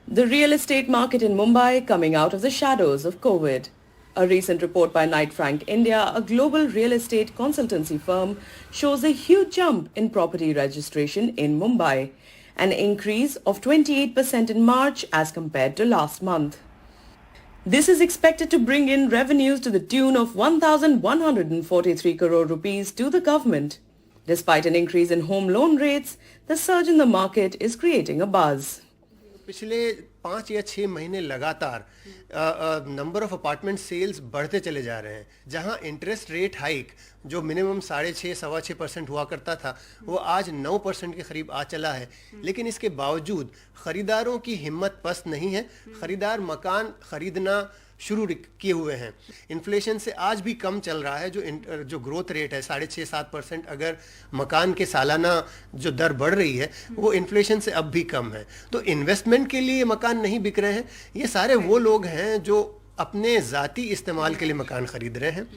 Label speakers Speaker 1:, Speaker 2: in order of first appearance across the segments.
Speaker 1: The real estate market in Mumbai coming out of the shadows of COVID. A recent report by Knight Frank India, a global real estate consultancy firm, shows a huge jump in property registration in Mumbai, an increase of 28% in March as compared to last month. This is expected to bring in revenues to the tune of 1,143 crore rupees to the government. Despite an increase in home loan rates, the surge in the market is creating a buzz.
Speaker 2: पिछले 5 या 6 महीने लगातार number of apartment sales बढ़ते चले जा रहे हैं, जहां इंटरेस्ट रेट हाइक जो मिनिमम 6.5-6.25% हुआ करता था वो आज 9% के करीब आ चला है। लेकिन इसके बावजूद खरीदारों की हिम्मत पस्त नहीं है, खरीदार मकान खरीदना शुरू किए हुए हैं। इन्फ्लेशन से आज भी कम चल रहा है, जो ग्रोथ रेट है 6.5-7%, अगर मकान के सालाना जो दर बढ़ रही है वो इन्फ्लेशन से अब भी कम है। तो इन्वेस्टमेंट के लिए मकान नहीं बिक रहे हैं, ये सारे वो लोग हैं जो अपने ज़ाती इस्तेमाल के लिए मकान खरीद रहे हैं।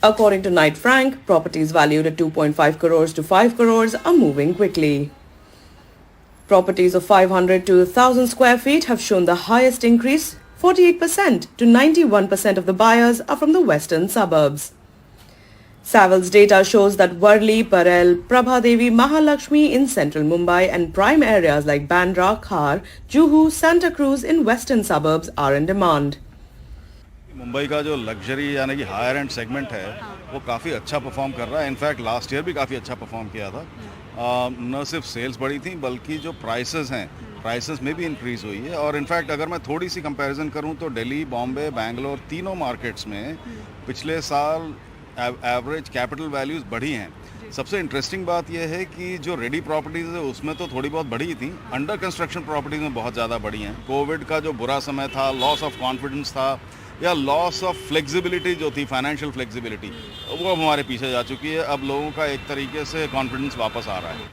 Speaker 1: According to Knight Frank, properties valued at 2.5 crores to 5 crores are moving quickly. Properties of 500 to 1,000 square feet have shown the highest increase. 48% to 91% of the buyers are from the western suburbs. Savills data shows that Worli, Parel, Prabhadevi, Mahalakshmi in central Mumbai and prime areas like Bandra, Khar, Juhu, Santa Cruz in western suburbs are in demand.
Speaker 3: Mumbai का जो luxury यानी कि higher and segment है वो काफ़ी अच्छा perform कर रहा है। इनफैक्ट लास्ट ईयर भी काफ़ी अच्छा परफॉर्म किया था। न सिर्फ सेल्स बढ़ी थी बल्कि जो प्राइसेस हैं प्राइसेस में भी इंक्रीज़ हुई है। और इनफैक्ट अगर मैं थोड़ी सी कंपैरिजन करूं तो दिल्ली, बॉम्बे, बैंगलोर तीनों मार्केट्स में पिछले साल एवरेज कैपिटल वैल्यूज़ बढ़ी हैं। सबसे इंटरेस्टिंग बात यह है कि जो रेडी प्रॉपर्टीज़ है उसमें तो थोड़ी बहुत बढ़ी थी, अंडर कंस्ट्रक्शन प्रॉपर्टीज़ में बहुत ज़्यादा बढ़ी हैं। कोविड का जो बुरा समय था, लॉस ऑफ कॉन्फिडेंस था या लॉस ऑफ फ्लेक्सिबिलिटी जो थी, फाइनेंशियल फ्लेक्सिबिलिटी, वो अब हमारे पीछे जा चुकी है। अब लोगों का एक तरीके से कॉन्फिडेंस वापस आ रहा है।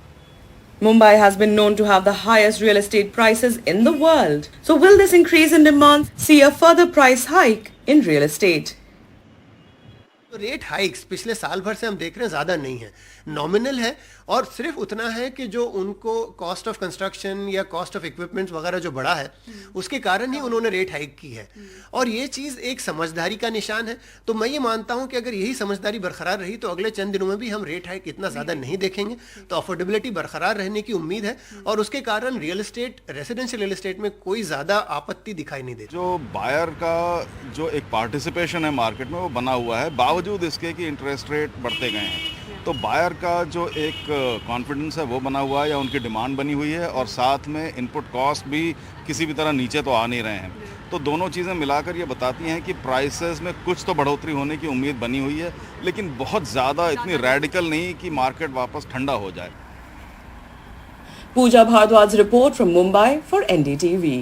Speaker 1: Mumbai has been known to have the highest real estate prices in the world. So will this increase in demand see a further price hike in real estate?
Speaker 2: तो रेट हाइक्स पिछले साल भर से हम देख रहे हैं ज़्यादा नहीं है, नॉमिनल है और सिर्फ उतना है कि जो उनको कॉस्ट ऑफ कंस्ट्रक्शन या कॉस्ट ऑफ इक्विपमेंट्स वगैरह जो बढ़ा है उसके कारण ही उन्होंने रेट हाइक की है। और ये चीज़ एक समझदारी का निशान है। तो मैं ये मानता हूँ कि अगर यही समझदारी बरकरार रही तो अगले चंद दिनों में भी हम रेट हाइक इतना ज़्यादा नहीं देखेंगे। तो अफोर्डेबिलिटी बरकरार रहने की उम्मीद है और उसके कारण real estate, residential real estate में कोई ज़्यादा आपत्ति दिखाई नहीं देती।
Speaker 3: जो बायर का जो एक पार्टिसिपेशन है मार्केट में वो बना हुआ है, बावजूद इसके कि इंटरेस्ट रेट बढ़ते गए हैं। तो बायर का जो एक कॉन्फिडेंस है वो बना हुआ है या उनकी डिमांड बनी हुई है, और साथ में इनपुट कॉस्ट भी किसी भी तरह नीचे तो आ नहीं रहे हैं। तो दोनों चीज़ें मिलाकर ये बताती हैं कि प्राइसेस में कुछ तो बढ़ोतरी होने की उम्मीद बनी हुई है, लेकिन बहुत ज़्यादा इतनी रेडिकल नहीं कि मार्केट वापस ठंडा हो जाए।
Speaker 1: Pooja Bhardwaj's report from Mumbai for NDTV.